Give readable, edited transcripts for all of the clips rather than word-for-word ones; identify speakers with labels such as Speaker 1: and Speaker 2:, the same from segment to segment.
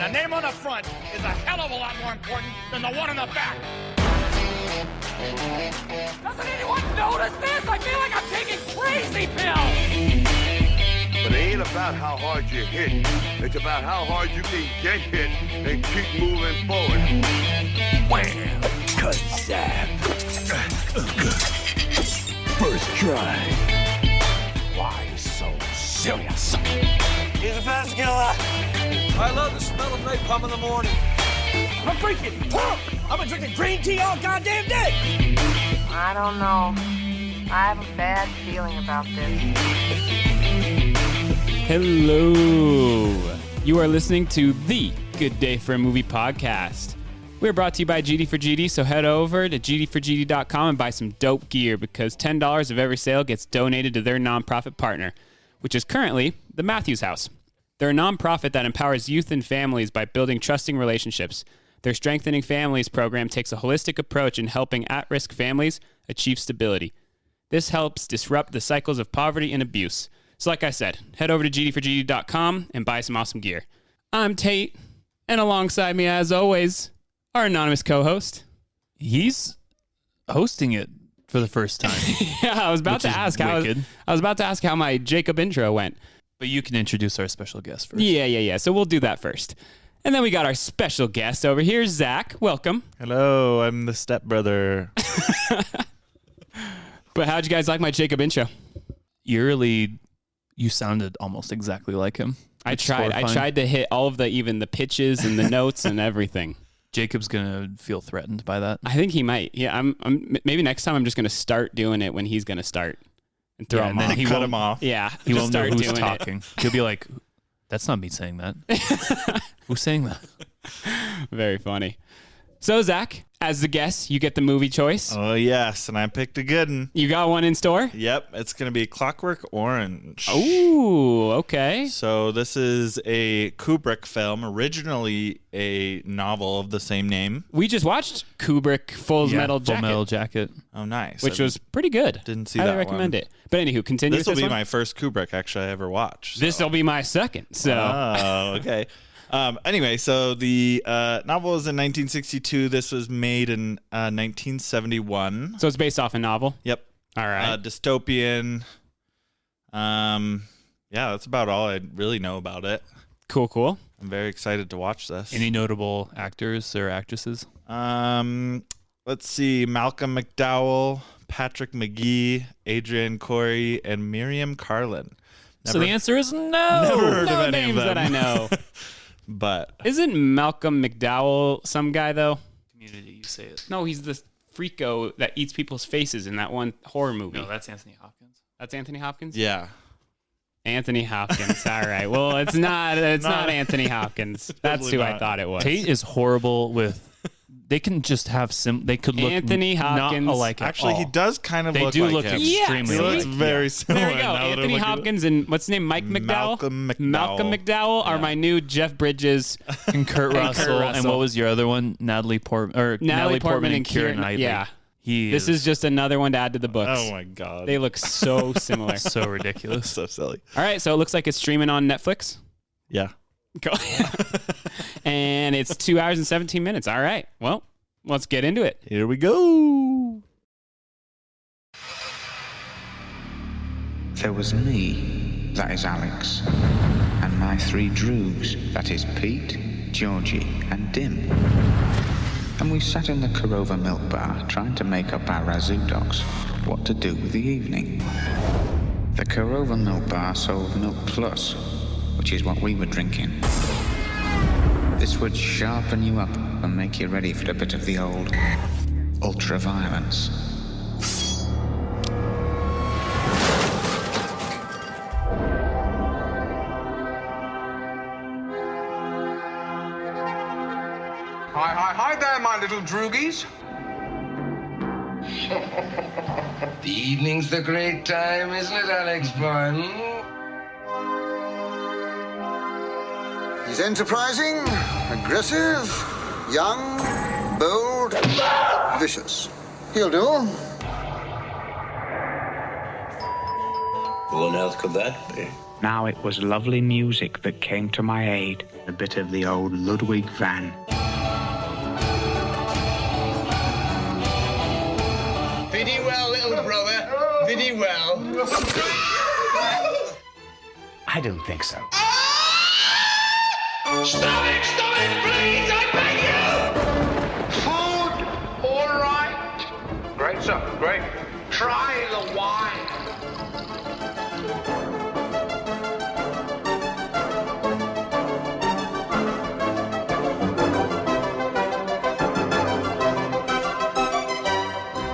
Speaker 1: The name on the front is a hell of a lot more important than the one on the back. Doesn't anyone notice this? I feel like I'm taking crazy pills.
Speaker 2: But it ain't about how hard you hit. It's about how hard you can get hit and keep moving forward.
Speaker 3: Wham! Kazap! First try. Why so serious?
Speaker 4: He's a fast killer.
Speaker 5: I love the smell of napalm in the morning. I'm drinking pump. I've been drinking green tea all goddamn day.
Speaker 6: I don't know. I have a bad feeling about this.
Speaker 7: Hello. You are listening to the Good Day for a Movie podcast. We're brought to you by GD for GD, so head over to gdforgd.com and buy some dope gear because $10 of every sale gets donated to their nonprofit partner, which is currently the Matthews House. They're a nonprofit that empowers youth and families by building trusting relationships. Their Strengthening Families program takes a holistic approach in helping at-risk families achieve stability. This helps disrupt the cycles of poverty and abuse. So like I said, head over to gdforgd.com and buy some awesome gear. I'm Tate, and alongside me, as always, our anonymous co-host.
Speaker 8: He's hosting it for the first time.
Speaker 7: Yeah, I was about to ask how my Jacob intro went.
Speaker 8: But you can introduce our special guest first.
Speaker 7: Yeah. So we'll do that first. And then we got our special guest over here, Zach. Welcome.
Speaker 9: Hello, I'm the stepbrother.
Speaker 7: But how'd you guys like my Jacob intro?
Speaker 8: Eerily, you sounded almost exactly like him.
Speaker 7: I tried to hit all of the pitches and the notes and everything.
Speaker 8: Jacob's gonna feel threatened by that.
Speaker 7: I think he might. Yeah, I'm maybe next time I'm just gonna start doing it when he's gonna start and throw him off.
Speaker 9: Then cut him off.
Speaker 7: Yeah,
Speaker 8: he won't know who's talking. He'll be like, "That's not me saying that." Who's saying that?
Speaker 7: Very funny. So Zach, as the guest, you get the movie choice.
Speaker 9: Oh yes, and I picked a good one.
Speaker 7: You got one in store?
Speaker 9: Yep, it's gonna be Clockwork Orange.
Speaker 7: Ooh, okay.
Speaker 9: So this is a Kubrick film, originally a novel of the same name.
Speaker 7: We just watched Kubrick Full Metal Jacket.
Speaker 9: Oh, nice.
Speaker 7: Which was pretty good.
Speaker 9: Didn't see
Speaker 7: Highly
Speaker 9: that
Speaker 7: recommend
Speaker 9: one.
Speaker 7: it. But anywho, continue.
Speaker 9: This will be my first Kubrick actually I ever watched. So.
Speaker 7: This will be my second. So.
Speaker 9: Oh, okay. Anyway, so the novel was in 1962. This was made in 1971.
Speaker 7: So it's based off a novel?
Speaker 9: Yep.
Speaker 7: All right.
Speaker 9: Dystopian. Yeah, that's about all I really know about it.
Speaker 7: Cool.
Speaker 9: I'm very excited to watch this.
Speaker 8: Any notable actors or actresses?
Speaker 9: Let's see. Malcolm McDowell, Patrick McGee, Adrian Corey, and Miriam Carlin.
Speaker 8: So the answer is no.
Speaker 9: Never heard of any
Speaker 7: names
Speaker 9: of them.
Speaker 7: that I know.
Speaker 9: But
Speaker 7: isn't Malcolm McDowell some guy though?
Speaker 8: Community, you say it.
Speaker 7: No, he's the freako that eats people's faces in that one horror movie.
Speaker 8: No, that's Anthony Hopkins.
Speaker 7: That's Anthony Hopkins?
Speaker 9: Yeah.
Speaker 7: Anthony Hopkins. All right. Well, it's not Anthony Hopkins. That's who I thought it was.
Speaker 8: Tate is horrible with. They can just have they could look
Speaker 7: Anthony Hopkins.
Speaker 8: not alike.
Speaker 9: Actually, he does kind of
Speaker 8: They
Speaker 9: look
Speaker 8: do
Speaker 9: like
Speaker 8: look
Speaker 9: him.
Speaker 8: extremely
Speaker 9: He
Speaker 8: alike.
Speaker 9: looks very similar.
Speaker 7: There we go. Anthony Hopkins and what's his name? Mike McDowell?
Speaker 9: Malcolm
Speaker 7: McDowell are my new Jeff Bridges
Speaker 8: and Kurt Russell. And what was your other one? Natalie Portman and Keira Knightley.
Speaker 7: Yeah. This is just another one to add to the books.
Speaker 9: Oh my God.
Speaker 7: They look so similar.
Speaker 8: So ridiculous.
Speaker 9: So silly.
Speaker 7: All right, so it looks like it's streaming on Netflix.
Speaker 9: Yeah.
Speaker 7: Go. And it's 2 hours and 17 minutes. All right. Well, let's get into it.
Speaker 9: Here we go.
Speaker 10: There was me, that is Alex, and my three droogs, that is Pete, Georgie, and Dim. And we sat in the Korova milk bar trying to make up our razoo docs what to do with the evening. The Korova milk bar sold Milk Plus, which is what we were drinking. This would sharpen you up and make you ready for a bit of the old ultra-violence.
Speaker 11: Hi there, my little droogies.
Speaker 12: The evening's the great time, isn't it, Alex Boy?
Speaker 13: He's enterprising, aggressive, young, bold, vicious. He'll do.
Speaker 14: Who on earth could that be?
Speaker 10: Now it was lovely music that came to my aid, a bit of the old Ludwig van.
Speaker 12: Pretty well, little brother. Pretty well.
Speaker 10: I don't think so.
Speaker 12: Stop it, please, I beg you! Food, all right. Great, sir, great. Try the wine.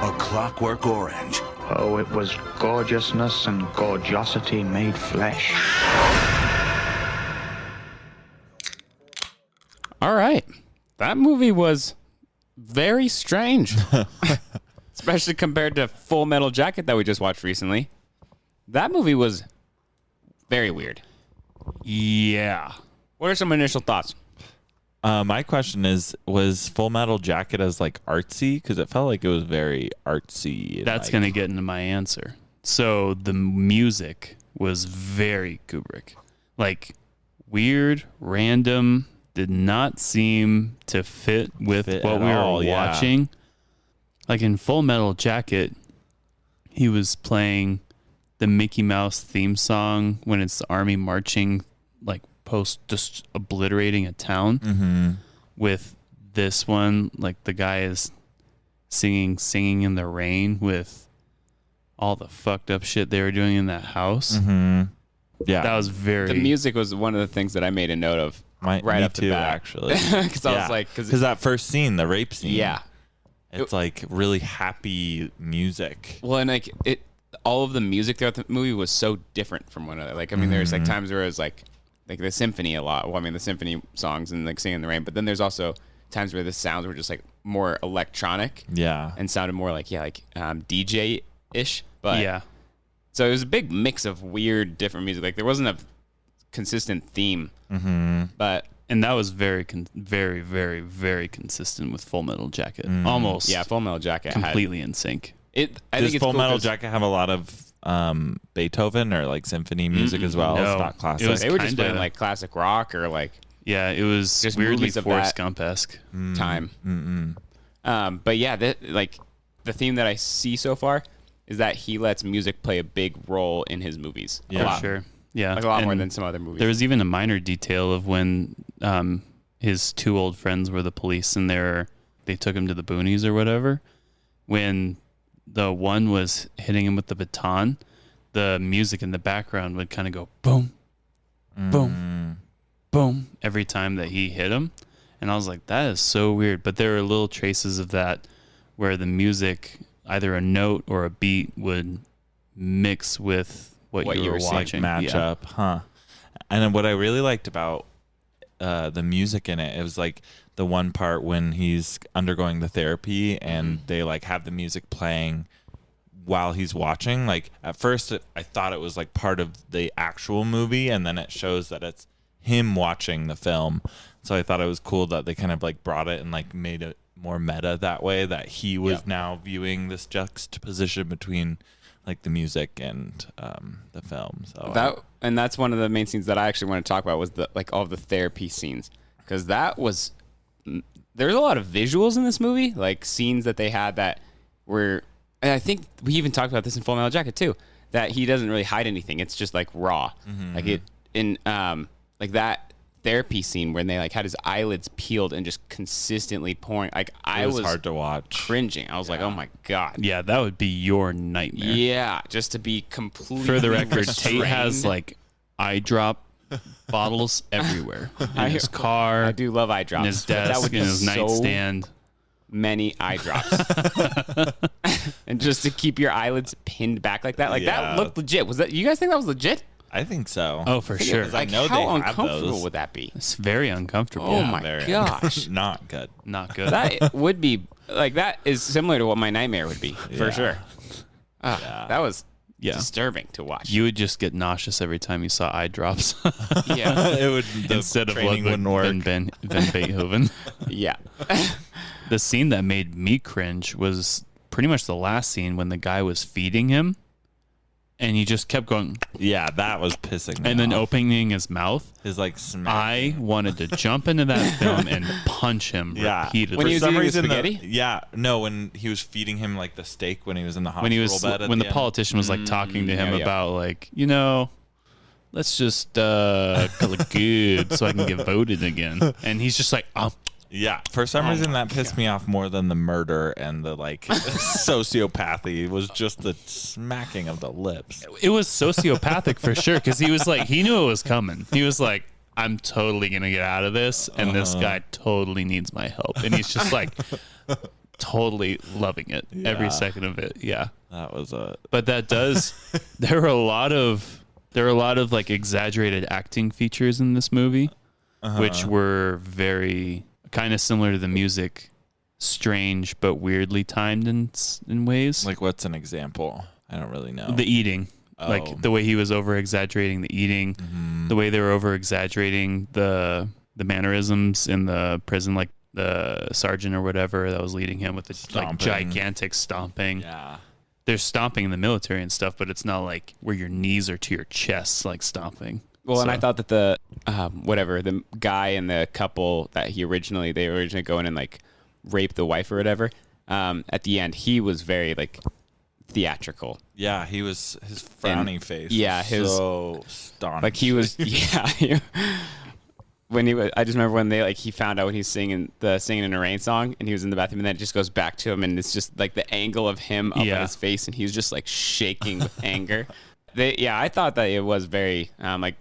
Speaker 3: A Clockwork Orange.
Speaker 10: Oh, it was gorgeousness and gorgeosity made flesh.
Speaker 7: All right. That movie was very strange, especially compared to Full Metal Jacket that we just watched recently. That movie was very weird.
Speaker 8: Yeah.
Speaker 7: What are some initial thoughts?
Speaker 9: My question is, was Full Metal Jacket as like artsy? Because it felt like it was very artsy.
Speaker 8: That's
Speaker 9: like...
Speaker 8: going to get into my answer. So the music was very Kubrick. Like weird, random, did not seem to fit with what we were watching. Like in Full Metal Jacket, he was playing the Mickey Mouse theme song when it's the army marching, like just obliterating a town.
Speaker 9: Mm-hmm.
Speaker 8: With this one, like the guy is singing in the rain with all the fucked up shit they were doing in that house.
Speaker 9: Mm-hmm. Yeah,
Speaker 8: that was very.
Speaker 7: The music was one of the things that I made a note of right
Speaker 9: me
Speaker 7: up
Speaker 9: too,
Speaker 7: the bat.
Speaker 9: actually.
Speaker 7: Because I was like,
Speaker 9: because that first scene, the rape scene.
Speaker 7: Yeah,
Speaker 9: it's like really happy music.
Speaker 7: Well, and like all of the music throughout the movie was so different from one another. Like, I mean, there's like times where it was like the symphony a lot. Well, I mean, the symphony songs and like Singing in the Rain. But then there's also times where the sounds were just like more electronic.
Speaker 9: Yeah.
Speaker 7: And sounded more like DJ-ish. But
Speaker 8: yeah.
Speaker 7: So it was a big mix of weird, different music. Like there wasn't a consistent theme.
Speaker 9: Mm-hmm.
Speaker 8: And that was very, very, very, very consistent with Full Metal Jacket. Almost.
Speaker 7: Yeah, Full Metal Jacket
Speaker 8: completely in sync.
Speaker 7: I
Speaker 9: Does
Speaker 7: think it's
Speaker 9: Full
Speaker 7: cool
Speaker 9: Metal Jacket have a lot of Beethoven or like symphony music as well?
Speaker 8: No.
Speaker 9: It's not classic.
Speaker 7: They were just playing like classic rock or like
Speaker 8: it was
Speaker 7: just
Speaker 8: weirdly
Speaker 7: movies of
Speaker 8: Forrest
Speaker 7: that
Speaker 8: Gump-esque
Speaker 7: time.
Speaker 9: Mm-mm.
Speaker 7: But yeah, the theme that I see so far is that he lets music play a big role in his movies.
Speaker 8: Yeah,
Speaker 7: a lot.
Speaker 8: sure. Yeah,
Speaker 7: like a lot more
Speaker 8: And
Speaker 7: than some other movies.
Speaker 8: There was even a minor detail of when his two old friends were the police and they took him to the boonies or whatever. When the one was hitting him with the baton, the music in the background would kind of go boom, boom, boom every time that he hit him. And I was like, that is so weird. But there are little traces of that where the music, either a note or a beat, would mix with what you were watching.
Speaker 9: Match up, huh? And then what I really liked about the music in it, it was like the one part when he's undergoing the therapy and they like have the music playing while he's watching. Like at first I thought it was like part of the actual movie, and then it shows that it's him watching the film. So I thought it was cool that they kind of like brought it and like made it more meta that way, that he was now viewing this juxtaposition between like the music and the film. So that's
Speaker 7: one of the main scenes that I actually want to talk about was all of the therapy scenes, because there's a lot of visuals in this movie, like scenes that they had that were, and I think we even talked about this in Full Metal Jacket too, that he doesn't really hide anything. It's just like raw. Like it in like that therapy scene when they like had his eyelids peeled and just consistently pouring. Like it was
Speaker 9: hard to watch,
Speaker 7: cringing. I was like, oh my god.
Speaker 8: Yeah, that would be your nightmare.
Speaker 7: Yeah, just to be completely.
Speaker 8: For the record,
Speaker 7: restrained.
Speaker 8: Tate has like eye drop bottles everywhere in his car.
Speaker 7: I do love eye drops.
Speaker 8: In his desk, in his nightstand.
Speaker 7: Many eye drops. And just to keep your eyelids pinned back like that. Like that looked legit. Was that, you guys think that was legit?
Speaker 9: I think so.
Speaker 8: Oh, for sure.
Speaker 7: Like, how uncomfortable would that be?
Speaker 8: It's very uncomfortable.
Speaker 7: Oh my gosh.
Speaker 9: Not good.
Speaker 8: Not good.
Speaker 7: That would be like, that is similar to what my nightmare would be for sure. That was disturbing to watch.
Speaker 8: You would just get nauseous every time you saw eye drops.
Speaker 7: Yeah.
Speaker 9: It would,
Speaker 8: instead of Ludwig Van Beethoven.
Speaker 7: Yeah.
Speaker 8: The scene that made me cringe was pretty much the last scene when the guy was feeding him. and he just kept going.
Speaker 9: Yeah, that was pissing me
Speaker 8: And then
Speaker 9: off.
Speaker 8: opening his mouth.
Speaker 9: His like
Speaker 8: I wanted to jump into that film and punch him repeatedly.
Speaker 7: When he was
Speaker 9: For some
Speaker 7: eating
Speaker 9: reason,
Speaker 7: spaghetti?
Speaker 9: when he was feeding him like the steak when he was in the hospital
Speaker 8: when he was
Speaker 9: bed at
Speaker 8: when the
Speaker 9: end.
Speaker 8: politician was like talking to him
Speaker 7: yeah.
Speaker 8: about like, let's just call it good so I can get voted again. And he's just like,
Speaker 9: Yeah, for some reason that pissed me off more than the murder and the like sociopathy. It was just the smacking of the lips.
Speaker 8: it was sociopathic for sure, because he was like, he knew it was coming. He was like, I'm totally gonna get out of this, and this guy totally needs my help, and he's just like totally loving it every second of it. Yeah,
Speaker 9: that was
Speaker 8: But that does. There are a lot of like exaggerated acting features in this movie, which were very kind of similar to the music, strange but weirdly timed in ways.
Speaker 9: like, what's an example? I don't really know.
Speaker 8: The eating. Like the way he was over exaggerating the eating, the way they were over exaggerating the mannerisms in the prison, like the sergeant or whatever that was leading him with the like gigantic stomping.
Speaker 9: Yeah.
Speaker 8: There's stomping in the military and stuff, but it's not like where your knees are to your chest, like stomping.
Speaker 7: Well, and I thought that the the guy and the couple that they originally go in and like rape the wife or whatever. At the end, he was very like theatrical.
Speaker 9: Yeah, his frowny face.
Speaker 7: Yeah,
Speaker 9: was so astonishing.
Speaker 7: Like he was. Yeah. When he was, I just remember when he found out when he's singing in a rain song, and he was in the bathroom, and then it just goes back to him, and it's just like the angle of him up on his face, and he was just like shaking with anger. I thought that it was very I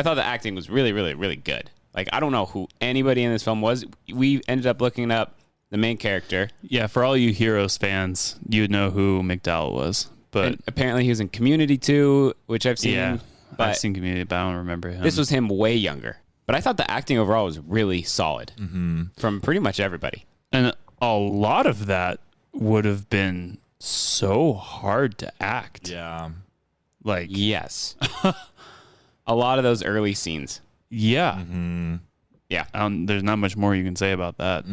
Speaker 7: thought the acting was really, really, really good. Like, I don't know who anybody in this film was. We ended up looking up the main character.
Speaker 8: Yeah, for all you Heroes fans, you'd know who McDowell was. But
Speaker 7: and apparently he was in Community too, which I've seen.
Speaker 8: Yeah,
Speaker 7: but
Speaker 8: I've seen Community, but I don't remember him.
Speaker 7: This was him way younger. But I thought the acting overall was really solid from pretty much everybody.
Speaker 8: And a lot of that would have been so hard to act.
Speaker 9: Yeah.
Speaker 8: Like,
Speaker 7: yes. A lot of those early scenes.
Speaker 8: Yeah.
Speaker 7: Yeah.
Speaker 8: There's not much more you can say about that.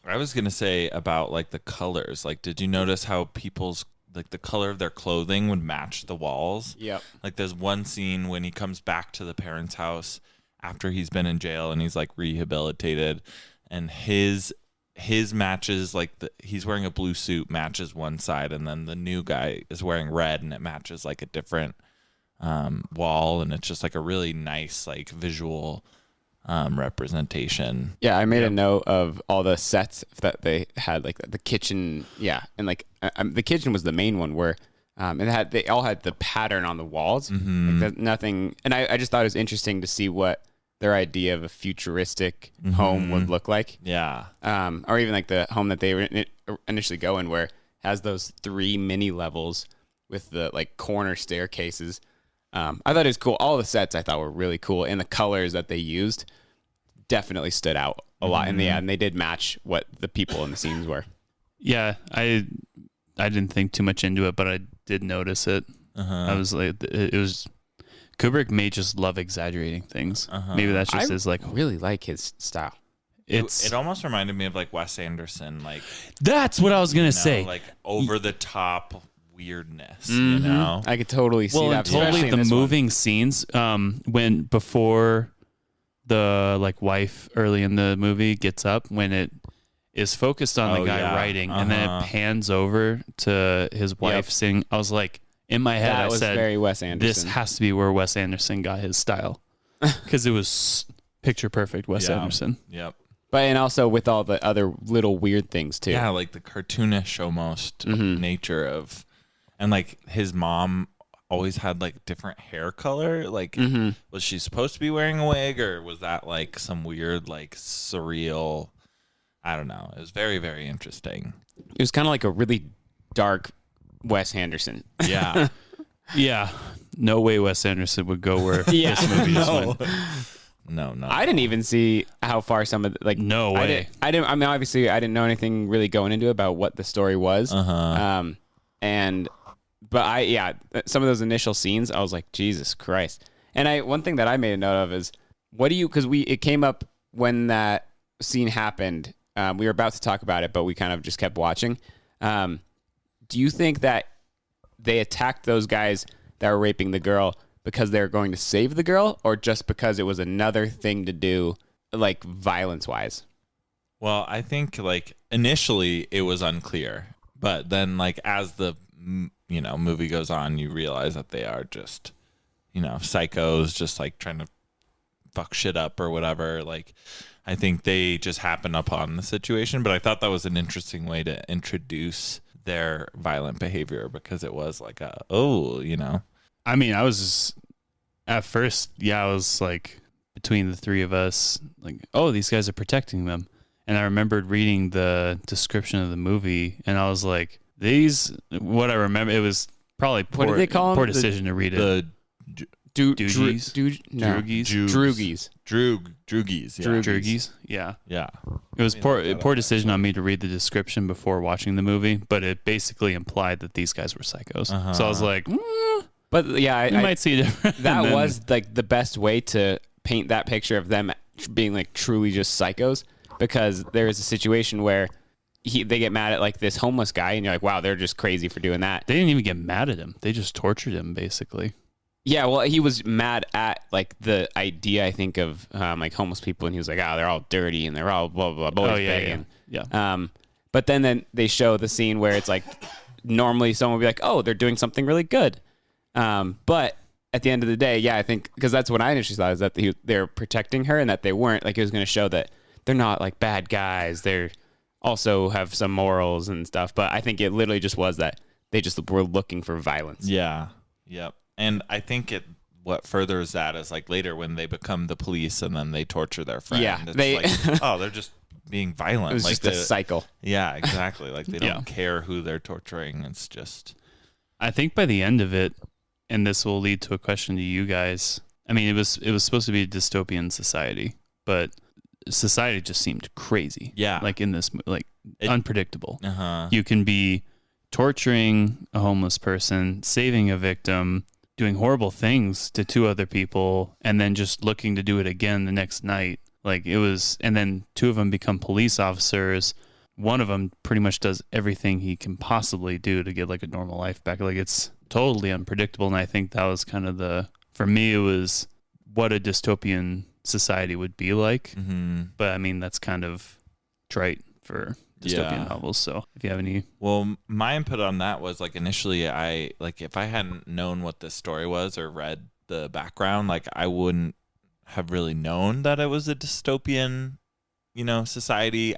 Speaker 9: I was going to say about like the colors. Like, did you notice how people's like the color of their clothing would match the walls?
Speaker 7: Yep.
Speaker 9: Like there's one scene when he comes back to the parents' house after he's been in jail and he's like rehabilitated, and his matches, like he's wearing a blue suit, matches one side, and then the new guy is wearing red and it matches like a different wall, and it's just like a really nice like visual representation.
Speaker 7: Yeah, I made a note of all the sets that they had, like the kitchen. Yeah, and like the kitchen was the main one where they all had the pattern on the walls. Like nothing, and I just thought it was interesting to see what their idea of a futuristic home would look like.
Speaker 9: Yeah,
Speaker 7: or even like the home that they initially go in, where it has those 3 mini levels with the like corner staircases. I thought it was cool. All the sets I thought were really cool, and the colors that they used definitely stood out a lot. And they did match what the people in the scenes were.
Speaker 8: Yeah, I didn't think too much into it, but I did notice it. I was like, it was Kubrick may just love exaggerating things. Maybe that's just his like.
Speaker 7: I really like his style.
Speaker 9: It almost reminded me of like Wes Anderson, like
Speaker 8: that's what I was gonna say,
Speaker 9: like over the top weirdness. You know,
Speaker 7: I could totally see that.
Speaker 8: Totally the moving scenes. When before the like wife early in the movie gets up, when it is focused on the guy writing, and then it pans over to his wife singing. I was like, in my head,
Speaker 7: I said, very Wes Anderson.
Speaker 8: This has to be where Wes Anderson got his style, because it was picture perfect Wes Anderson.
Speaker 9: Yep.
Speaker 7: But and also with all the other little weird things too.
Speaker 9: Yeah, like the cartoonish almost nature of, and like his mom always had like different hair color. Like, was she supposed to be wearing a wig, or was that like some weird like surreal? I don't know. It was very, very interesting.
Speaker 7: It was kind of like a really dark Wes Anderson.
Speaker 9: Yeah.
Speaker 8: Yeah. No way Wes Anderson would go where this movie is went.
Speaker 9: No.
Speaker 7: I didn't even see how far some of the, like.
Speaker 8: No way.
Speaker 7: I didn't. I mean, obviously, I didn't know anything really going into it about what the story was. But some of those initial scenes, I was like, Jesus Christ. And one thing that I made a note of is, because it came up when that scene happened. We were about to talk about it, but we kind of just kept watching. Do you think that they attacked those guys that were raping the girl because they were going to save the girl, or just because it was another thing to do, like violence-wise?
Speaker 9: Well, I think like initially it was unclear, but then like as the movie goes on, you realize that they are just psychos, just like trying to fuck shit up or whatever. Like I think they just happened upon the situation, but I thought that was an interesting way to introduce their violent behavior, because it was like
Speaker 8: I mean, I was at first, I was like, between the three of us, like, oh, these guys are protecting them. And I remembered reading the description of the movie, and I was like, what I remember, it was probably
Speaker 7: what did they call them?
Speaker 8: Poor decision to read it.
Speaker 7: Droogies.
Speaker 9: Droogies.
Speaker 8: Droogies. Yeah.
Speaker 9: Yeah.
Speaker 8: It was poor decision on me to read the description before watching the movie, but it basically implied that these guys were psychos. So I was like,
Speaker 7: but yeah,
Speaker 8: you might see it.
Speaker 7: That was like the best way to paint that picture of them being like truly just psychos, because there is a situation where they get mad at like this homeless guy, and you're like, wow, they're just crazy for doing that.
Speaker 8: They didn't even get mad at him. They just tortured him, basically.
Speaker 7: Yeah, well, he was mad at like the idea, I think, of like homeless people, and he was like, they're all dirty and they're all blah blah blah, begging.
Speaker 8: Yeah.
Speaker 7: But then they show the scene where it's like normally someone would be like, oh, they're doing something really good. But at the end of the day, I think, because that's what I initially thought, is that they're protecting her, and that they weren't, like, it was going to show that they're not like bad guys. They're also have some morals and stuff. But I think it literally just was that they just were looking for violence.
Speaker 9: Yeah. Yep. And I think what furthers that is like later when they become the police and then they torture their friend.
Speaker 7: Yeah,
Speaker 9: it's like, they're just being violent.
Speaker 7: It was
Speaker 9: like
Speaker 7: just a cycle.
Speaker 9: Yeah, exactly. Like they don't care who they're torturing. It's just.
Speaker 8: I think by the end of it, and this will lead to a question to you guys. I mean, it was supposed to be a dystopian society, but society just seemed crazy.
Speaker 9: Yeah,
Speaker 8: like in this, unpredictable.
Speaker 9: Uh-huh.
Speaker 8: You can be torturing a homeless person, saving a victim, doing horrible things to two other people, and then just looking to do it again the next night. Like it was, and then two of them become police officers. One of them pretty much does everything he can possibly do to get like a normal life back. Like it's totally unpredictable. And I think that was kind of for me, it was what a dystopian society would be like.
Speaker 9: Mm-hmm.
Speaker 8: But I mean, that's kind of trite for dystopian novels. So if you have any.
Speaker 9: Well, my input on that was like initially if I hadn't known what this story was or read the background, like I wouldn't have really known that it was a dystopian, society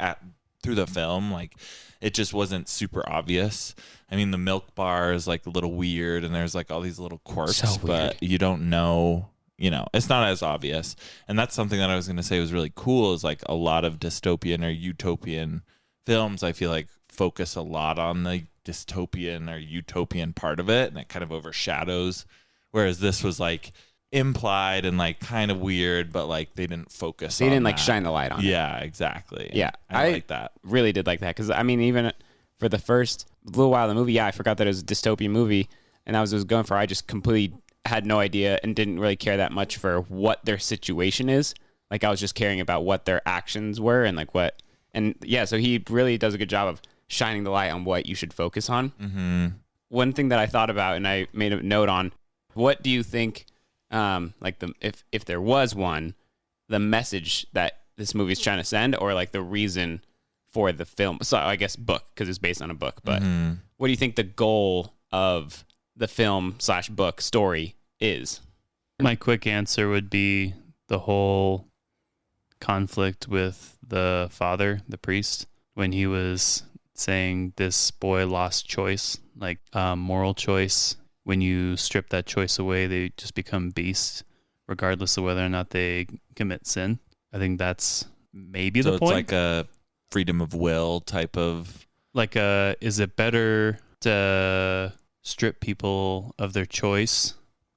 Speaker 9: through the film. Like it just wasn't super obvious. I mean, the milk bar is like a little weird and there's like all these little quirks, but you don't know, it's not as obvious. And that's something that I was going to say was really cool, is like a lot of dystopian or utopian films, I feel like, focus a lot on the dystopian or utopian part of it, and it kind of overshadows. Whereas this was like implied and like kind of weird, but like they didn't focus on
Speaker 7: didn't
Speaker 9: that.
Speaker 7: like shine the light on it.
Speaker 9: Yeah, exactly.
Speaker 7: Yeah,
Speaker 9: I like that.
Speaker 7: Really did like that, because I mean, even for the first little while of the movie, I forgot that it was a dystopian movie, and I was going for, I just completely had no idea and didn't really care that much for what their situation is. Like I was just caring about what their actions were and like what. And yeah, so he really does a good job of shining the light on what you should focus on.
Speaker 9: Mm-hmm.
Speaker 7: One thing that I thought about, and I made a note on, what do you think, if there was one, the message that this movie is trying to send, or like the reason for the film? So I guess book, because it's based on a book. But what do you think the goal of the film/book story is?
Speaker 8: My quick answer would be the whole conflict with the father, the priest, when he was saying this boy lost choice, like moral choice. When you strip that choice away, they just become beasts, regardless of whether or not they commit sin. I think that's maybe the point.
Speaker 9: So it's like a freedom of will type of...
Speaker 8: Like, is it better to strip people of their choice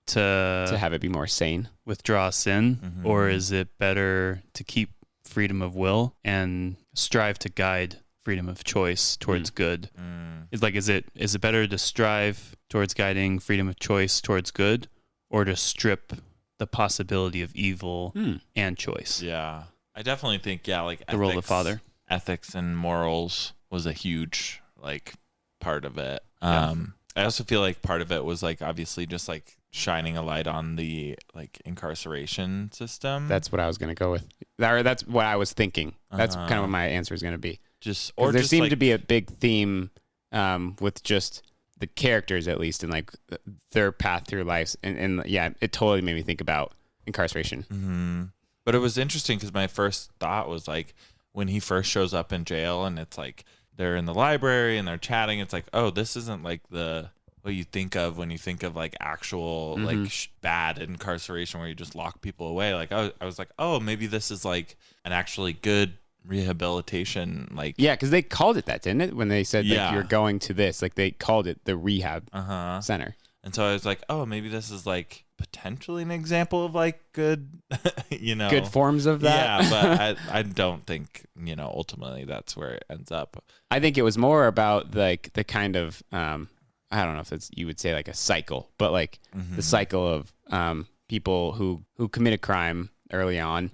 Speaker 8: to
Speaker 7: have it be more sane,
Speaker 8: withdraw sin, or is it better to keep freedom of will and strive to guide freedom of choice towards good? It's like, is it better to strive towards guiding freedom of choice towards good, or to strip the possibility of evil and choice?
Speaker 9: Yeah, I definitely think like
Speaker 8: the role of the father,
Speaker 9: ethics and morals was a huge like part of it.
Speaker 8: Yeah.
Speaker 9: I also feel like part of it was like obviously just like shining a light on the like incarceration system.
Speaker 7: That's what I was going to go with. That's what I was thinking. That's kind of what my answer is going to be.
Speaker 9: Or
Speaker 7: there
Speaker 9: just
Speaker 7: seemed
Speaker 9: like,
Speaker 7: to be a big theme with just the characters, at least, and like their path through life. And yeah, it totally made me think about incarceration.
Speaker 9: Mm-hmm. But it was interesting because my first thought was like when he first shows up in jail and it's like they're in the library and they're chatting. It's like, oh, this isn't like what you think of when you think of like actual like bad incarceration where you just lock people away. Like I was like, oh, maybe this is like an actually good rehabilitation. Like
Speaker 7: because they called it that, didn't it? When they said like you're going to this, like they called it the rehab center.
Speaker 9: And so I was like, oh, maybe this is like potentially an example of like good,
Speaker 7: good forms of that.
Speaker 9: Yeah, but I don't think ultimately that's where it ends up.
Speaker 7: I think it was more about like the kind of I don't know if you would say like a cycle, but like the cycle of people who commit a crime early on,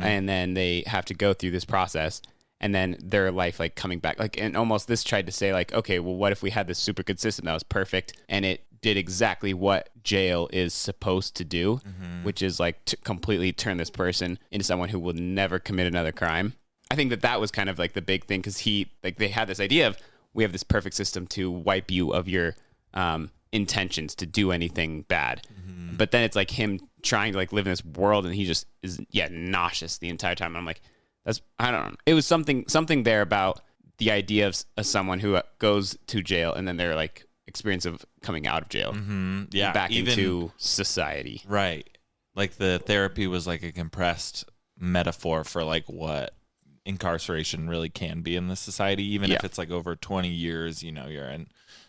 Speaker 7: and then they have to go through this process, and then their life like coming back. Like, and almost this tried to say like, okay, well, what if we had this super good system that was perfect, and it did exactly what jail is supposed to do, which is like to completely turn this person into someone who will never commit another crime. I think that was kind of like the big thing because they had this idea of, we have this perfect system to wipe you of your intentions to do anything bad. But then it's like him trying to like live in this world and he just is nauseous the entire time. And I'm like, I don't know. It was something there about the idea of someone who goes to jail and then their like experience of coming out of jail. Back into society.
Speaker 9: Right. Like the therapy was like a compressed metaphor for like what incarceration really can be in this society, even if it's like over 20 years, you're in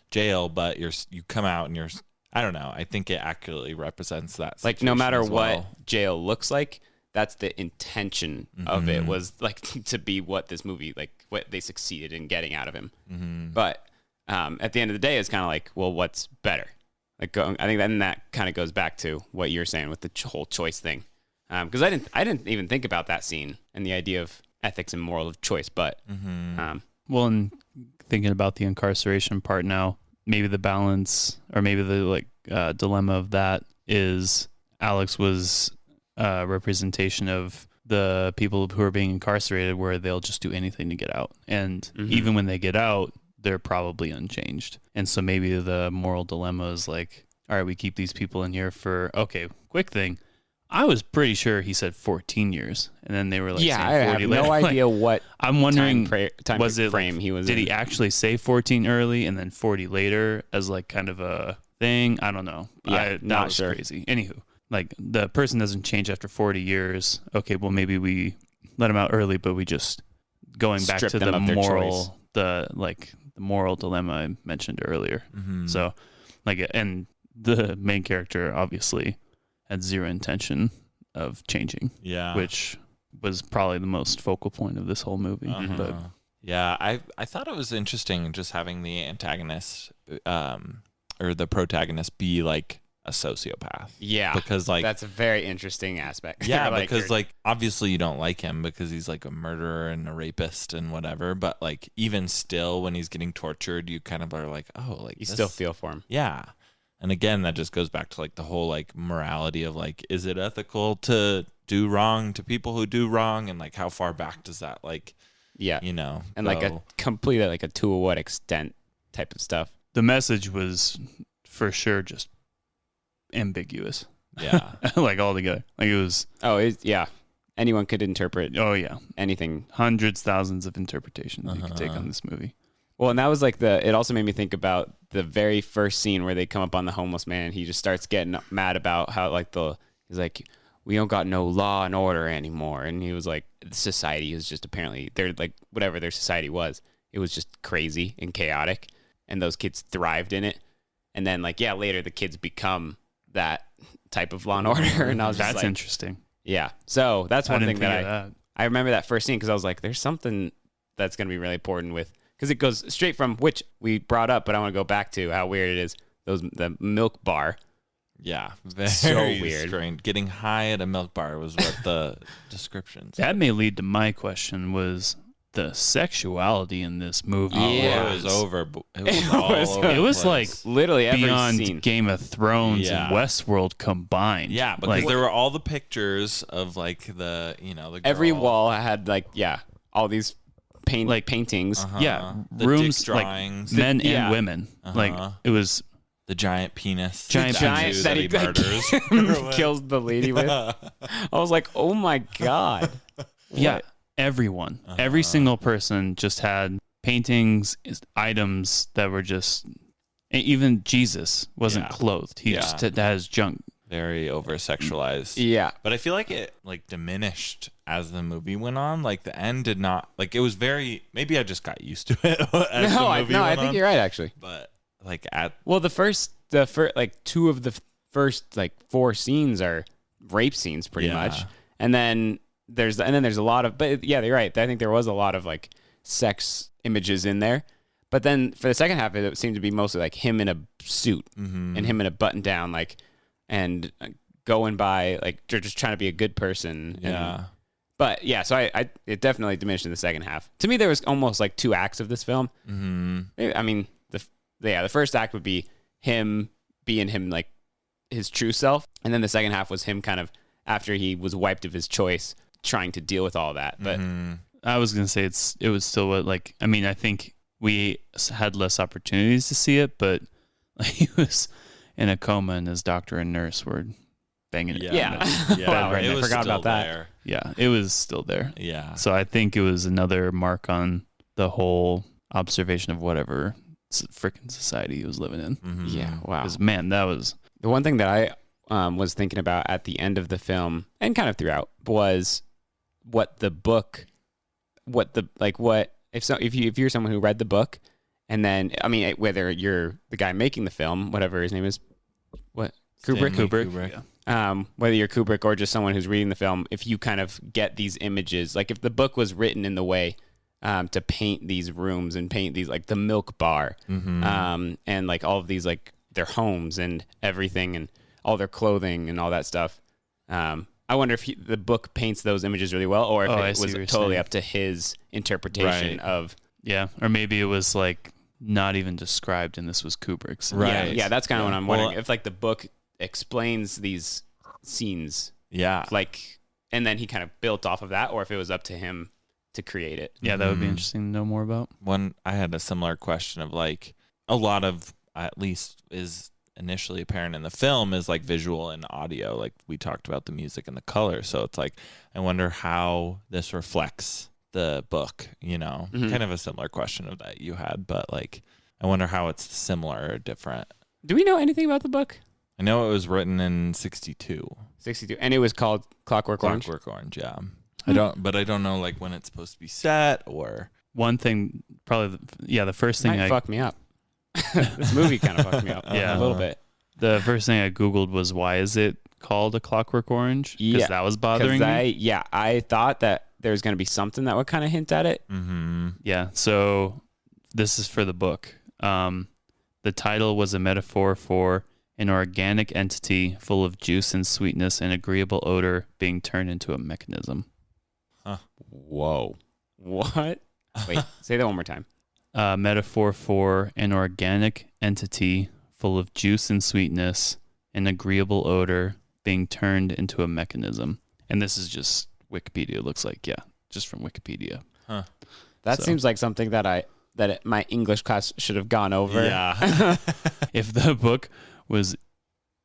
Speaker 9: jail, but you come out and you're, I don't know. I think it accurately represents that.
Speaker 7: Like no matter what jail looks like, that's the intention of it, was like to be what this movie, like what they succeeded in getting out of him. But at the end of the day, it's kind of like, well, what's better? Like I think then that kind of goes back to what you're saying with the whole choice thing. Because I didn't even think about that scene and the idea of ethics and moral of choice, but
Speaker 8: well, and thinking about the incarceration part now, maybe the balance or maybe the dilemma of that is Alex was a representation of the people who are being incarcerated where they'll just do anything to get out, and even when they get out, they're probably unchanged. And so maybe the moral dilemma is like, all right, we keep these people in here for, okay, quick thing, I was pretty sure he said 14 years, and then they were like,
Speaker 7: I have no idea what.
Speaker 8: I'm wondering,
Speaker 7: time
Speaker 8: was it
Speaker 7: frame
Speaker 8: like,
Speaker 7: he was?
Speaker 8: Did
Speaker 7: in.
Speaker 8: he actually say 14 early and then 40 later as like kind of a thing? I don't know.
Speaker 7: That
Speaker 8: was
Speaker 7: sure.
Speaker 8: Crazy. Anywho, like the person doesn't change after 40 years. Okay, well maybe we let him out early, but we just going back to the moral, the moral dilemma I mentioned earlier. So, like, and the main character obviously had zero intention of changing, which was probably the most focal point of this whole movie. But
Speaker 9: I thought it was interesting just having the antagonist or the protagonist be like a sociopath. Because like
Speaker 7: that's a very interesting aspect.
Speaker 9: Because like obviously you don't like him because he's like a murderer and a rapist and whatever, but like even still when he's getting tortured, you kind of are like, oh, like
Speaker 7: you still feel for him.
Speaker 9: And again, that just goes back to like the whole like morality of like, is it ethical to do wrong to people who do wrong? And like, how far back does that like, and
Speaker 7: go?
Speaker 9: Like
Speaker 7: a completely like a to what extent type of stuff.
Speaker 8: The message was for sure just ambiguous. Like altogether. Like it was.
Speaker 7: Anyone could interpret. Anything.
Speaker 8: Hundreds, thousands of interpretations you could take on this movie.
Speaker 7: Well, and that was like it also made me think about the very first scene where they come up on the homeless man and he just starts getting mad about how like he's like, we don't got no law and order anymore. And he was like, society is just apparently, they're like, whatever their society was, it was just crazy and chaotic. And those kids thrived in it. And then like, later the kids become that type of law and order. And I was just
Speaker 8: that's
Speaker 7: like,
Speaker 8: interesting.
Speaker 7: Yeah. So that's one thing
Speaker 8: that
Speaker 7: I remember that first scene because I was like, there's something that's going to be really important with, because it goes straight from, which we brought up, but I want to go back to how weird it is, the milk bar.
Speaker 9: Very
Speaker 7: so weird.
Speaker 9: Strange. Getting high at a milk bar was what the descriptions.
Speaker 8: That may lead to my question was, the sexuality in this movie.
Speaker 9: It was over. It was all over.
Speaker 8: It was like
Speaker 7: literally every
Speaker 8: beyond
Speaker 7: scene.
Speaker 8: Game of Thrones and Westworld combined.
Speaker 9: Yeah, because there were all the pictures of like the girl.
Speaker 7: Every wall had like all these paintings.
Speaker 8: Yeah,
Speaker 9: the
Speaker 8: rooms
Speaker 9: drawings,
Speaker 8: like men and women. Like it was
Speaker 9: the giant penis,
Speaker 7: giant that he murders, kills the lady with. I was like, oh my god.
Speaker 8: Yeah, everyone, every single person just had paintings, items that were just. Even Jesus wasn't clothed. He just had his junk.
Speaker 9: Very over sexualized.
Speaker 7: Yeah.
Speaker 9: But I feel like it like diminished as the movie went on. Like the end did not like it was very maybe I just got used to it as the movie went
Speaker 7: I think
Speaker 9: on.
Speaker 7: you're right actually.
Speaker 9: But like
Speaker 7: the first like two of the first like 4 scenes are rape scenes pretty much. And then there's a lot of but you're right. I think there was a lot of like sex images in there. But then for the second half it seemed to be mostly like him in a suit and him in a button down like and going by like they're just trying to be a good person. But so it definitely diminished in the second half. To me, there was almost like 2 acts of this film. I mean, the first act would be him being him like his true self, and then the second half was him kind of after he was wiped of his choice, trying to deal with all that. But
Speaker 8: I was gonna say it was still what like I mean I think we had less opportunities to see it, but like, he was in a coma and his doctor and nurse were banging it.
Speaker 7: Wow,
Speaker 9: it was
Speaker 7: forgot about that.
Speaker 9: there.
Speaker 8: Yeah, it was still there.
Speaker 9: Yeah.
Speaker 8: So I think it was another mark on the whole observation of whatever freaking society he was living in.
Speaker 7: Yeah, wow.
Speaker 8: Because man, that was
Speaker 7: the one thing that I was thinking about at the end of the film and kind of throughout was if you're someone who read the book and then I mean whether you're the guy making the film, whatever his name is, Kubrick. Whether you're Kubrick or just someone who's reading the film, if you kind of get these images, like if the book was written in the way to paint these rooms and paint these like the milk bar, and like all of these like their homes and everything and all their clothing and all that stuff. I wonder if the book paints those images really well, or if it was totally up to his interpretation of.
Speaker 8: Yeah, or maybe it was like not even described, and this was Kubrick's.
Speaker 7: Right. Yeah, that's kind of what I'm wondering. If like the book explains these scenes, like, and then he kind of built off of that, or if it was up to him to create it.
Speaker 8: Yeah, that would be interesting to know more about.
Speaker 9: I had a similar question of like a lot of at least is initially apparent in the film is like visual and audio. Like we talked about the music and the color, so it's like I wonder how this reflects the book, kind of a similar question of that you had, but like I wonder how it's similar or different.
Speaker 7: Do we know anything about the book?
Speaker 9: I know it was written in 62,
Speaker 7: and it was called Clockwork Orange.
Speaker 9: Yeah. I don't know like when it's supposed to be set or
Speaker 8: one thing. Probably the first thing
Speaker 7: fucked me up. This movie kind of fucked me up. A little bit.
Speaker 8: The first thing I googled was why is it called A Clockwork Orange? Because that was bothering me.
Speaker 7: I thought that there was going to be something that would kind of hint at it.
Speaker 8: Yeah. So this is for the book. The title was a metaphor for an organic entity full of juice and sweetness and agreeable odor being turned into a mechanism.
Speaker 9: Huh.
Speaker 7: Whoa. What? Wait, say that one more time.
Speaker 8: Metaphor for an organic entity full of juice and sweetness and agreeable odor being turned into a mechanism. And this is just Wikipedia. It looks like, just from Wikipedia.
Speaker 9: Huh.
Speaker 7: That seems like something that my English class should have gone over.
Speaker 9: Yeah.
Speaker 8: If the book was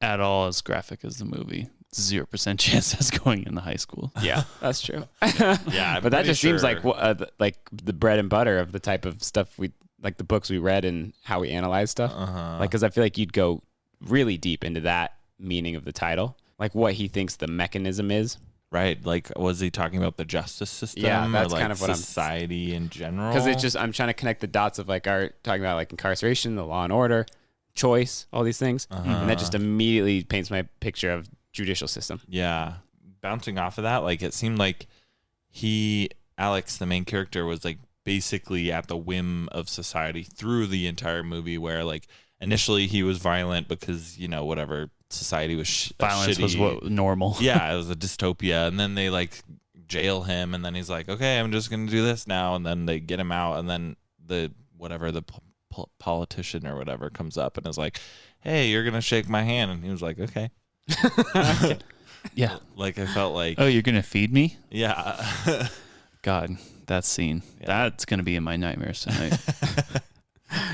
Speaker 8: at all as graphic as the movie, 0% chance that's going in the high school.
Speaker 7: Yeah, that's true.
Speaker 9: Yeah,
Speaker 7: but that just seems like the bread and butter of the type of stuff we like, the books we read and how we analyze stuff. Like, because I feel like you'd go really deep into that meaning of the title, like what he thinks the mechanism is.
Speaker 9: Right, like was he talking about the justice system?
Speaker 7: Yeah, that's
Speaker 9: or like
Speaker 7: kind of what
Speaker 9: society in general.
Speaker 7: Because it's just I'm trying to connect the dots of like talking about like incarceration, the law and order, choice, all these things, and that just immediately paints my picture of judicial system.
Speaker 9: Yeah, bouncing off of that, like it seemed like Alex, the main character, was like basically at the whim of society through the entire movie. Where like initially he was violent because whatever society was
Speaker 8: violence
Speaker 9: shitty.
Speaker 8: was what normal.
Speaker 9: Yeah, it was a dystopia, and then they like jail him, and then he's like, okay, I'm just gonna do this now, and then they get him out, and then the politician or whatever comes up and is like, hey, you're gonna shake my hand, and he was like, okay.
Speaker 8: Yeah.
Speaker 9: Like, I felt like,
Speaker 8: oh, you're gonna feed me?
Speaker 9: Yeah.
Speaker 8: God, that scene. Yeah. That's gonna be in my nightmares tonight.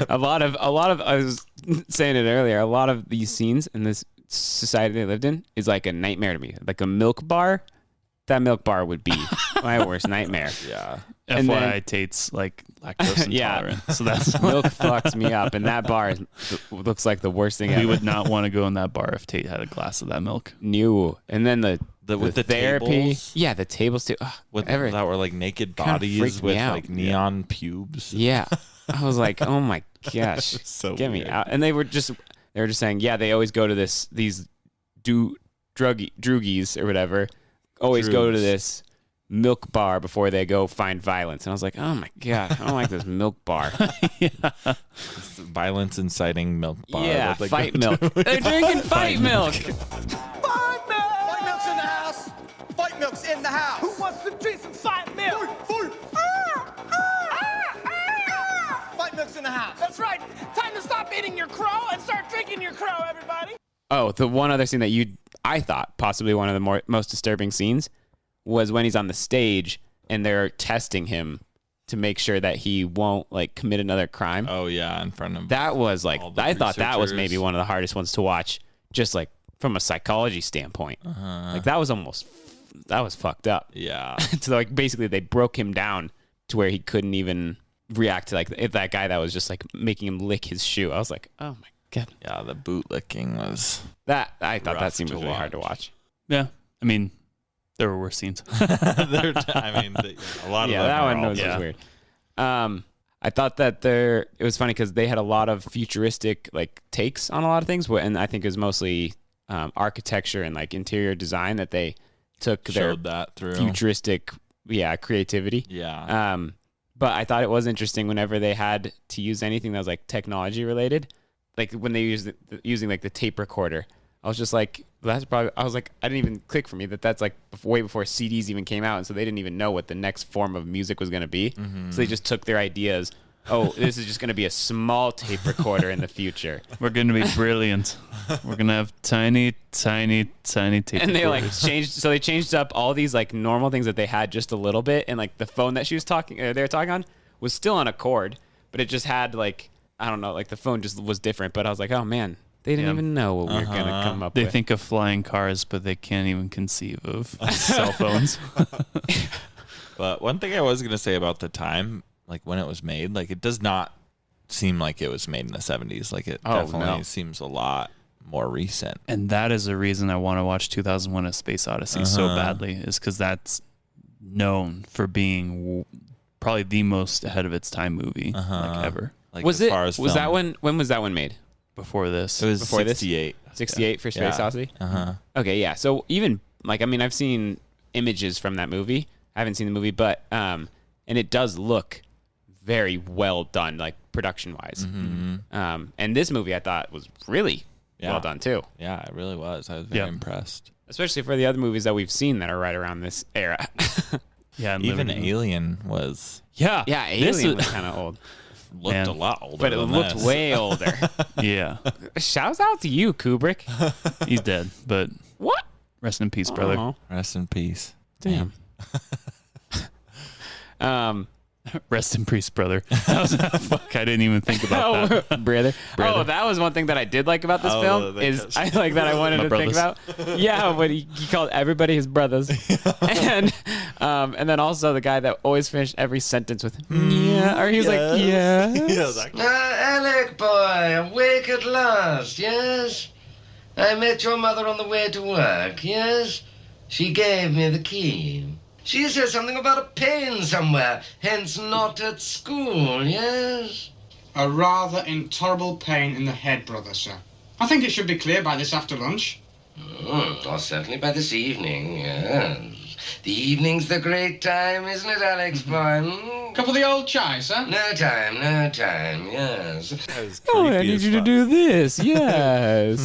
Speaker 7: a lot of I was saying it earlier, a lot of these scenes in this society they lived in is like a nightmare to me. Like a milk bar, that milk bar would be my worst nightmare.
Speaker 9: Yeah.
Speaker 8: And FYI, Tate's like lactose intolerant.
Speaker 7: Yeah.
Speaker 8: So that's
Speaker 7: milk fucks me up, and that bar looks like the worst thing ever.
Speaker 8: We would not want to go in that bar if Tate had a glass of that milk.
Speaker 7: New. And then the
Speaker 9: with the
Speaker 7: therapy.
Speaker 9: Tables,
Speaker 7: yeah, the tables too.
Speaker 9: that were like naked bodies with like neon pubes.
Speaker 7: Yeah. I was like, oh my gosh,
Speaker 9: so
Speaker 7: get
Speaker 9: weird.
Speaker 7: me out. And they were just saying, yeah, they always go to these droogies or whatever. Always go to this milk bar before they go find violence. And I was like, oh my God, I don't like this milk bar.
Speaker 9: Violence inciting milk bar.
Speaker 7: Yeah, fight milk. They're drinking fight milk.
Speaker 5: Fight milk! Fight milk's in the house! Fight milk's in the house! Who wants to drink some fight milk? Fight milk's in the house! That's right! Time to stop eating your crow and start drinking your crow, everybody!
Speaker 7: Oh, the one other scene that I thought possibly one of the most disturbing scenes was when he's on the stage and they're testing him to make sure that he won't like commit another crime.
Speaker 9: Oh yeah, in front of
Speaker 7: that was like I thought that was maybe one of the hardest ones to watch, just like from a psychology standpoint. Like that was fucked up.
Speaker 9: Yeah.
Speaker 7: So like basically they broke him down to where he couldn't even react to like if that guy that was just like making him lick his shoe. I was like, oh my God.
Speaker 9: Yeah, the boot licking was
Speaker 7: I thought that scene was really hard to watch.
Speaker 8: Yeah, I mean. There were worse scenes.
Speaker 9: A lot of them.
Speaker 7: That one was weird. I thought that it was funny because they had a lot of futuristic like takes on a lot of things, and I think it was mostly architecture and like interior design that they took
Speaker 9: showed that through
Speaker 7: futuristic creativity.
Speaker 9: Yeah.
Speaker 7: But I thought it was interesting whenever they had to use anything that was like technology related, like when they used using like the tape recorder. I was just like, I didn't even click for me that's like way before CDs even came out. And so they didn't even know what the next form of music was going to be. Mm-hmm. So they just took their ideas. Oh, this is just going to be a small tape recorder in the future.
Speaker 8: We're going to be brilliant. We're going to have tiny, tiny, tiny tape
Speaker 7: and
Speaker 8: recorders.
Speaker 7: They changed up all these like normal things that they had just a little bit. And like the phone that they were talking on was still on a cord, but it just had like, I don't know, like the phone just was different. But I was like, oh man. They didn't even know what we were going to come up with.
Speaker 8: They think of flying cars, but they can't even conceive of cell phones.
Speaker 9: But one thing I was going to say about the time, like when it was made, like it does not seem like it was made in the 70s. Like it definitely seems a lot more recent.
Speaker 8: And that is the reason I want to watch 2001: A Space Odyssey so badly, is because that's known for being probably the most ahead of its time movie like ever.
Speaker 9: Like
Speaker 7: when was that one made?
Speaker 8: Before this.
Speaker 9: It was 68.
Speaker 7: 68 for Space Odyssey? Okay, yeah. So even, like, I mean, I've seen images from that movie. I haven't seen the movie, but, and it does look very well done, like, production-wise.
Speaker 9: Mm-hmm.
Speaker 7: And this movie, I thought, was really well done, too.
Speaker 9: Yeah, it really was. I was very impressed.
Speaker 7: Especially for the other movies that we've seen that are right around this era.
Speaker 8: Yeah,
Speaker 9: even Alien was...
Speaker 7: Yeah, Alien was kind of old.
Speaker 9: Looked a lot older,
Speaker 7: but it looked way older.
Speaker 8: Yeah.
Speaker 7: Shouts out to you, Kubrick.
Speaker 8: He's dead, but
Speaker 7: what?
Speaker 8: Rest in peace, brother.
Speaker 9: Rest in peace.
Speaker 7: Damn.
Speaker 8: Rest in peace, brother. Fuck, I didn't even think about that.
Speaker 7: Brother. Oh, that was one thing that I did like about this film is I like that I wanted to think about. Yeah, but he called everybody his brothers, and then also the guy that always finished every sentence with yeah, or he was like yeah.
Speaker 14: Alec boy, awake at last. Yes, I met your mother on the way to work. Yes, she gave me the key. She said something about a pain somewhere, hence not at school, yes?
Speaker 11: A rather intolerable pain in the head, brother, sir. I think it should be clear by this after lunch.
Speaker 14: Or certainly by this evening, yes. The evening's the great time, isn't it, Alex boy?
Speaker 11: Cup of the old chai, sir?
Speaker 14: No time, yes.
Speaker 7: Oh, I need you to do this, yes.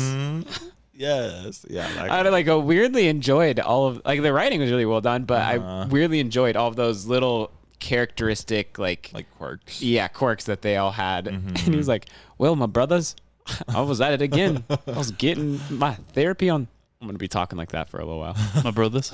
Speaker 9: Yes. Yeah.
Speaker 7: I like weirdly enjoyed all of like the writing was really well done, but I weirdly enjoyed all of those little characteristic like
Speaker 9: quirks.
Speaker 7: Yeah, quirks that they all had. And he was like, "Well, my brothers, I was at it again. I was getting my therapy on." I'm gonna be talking like that for a little while.
Speaker 8: My brothers.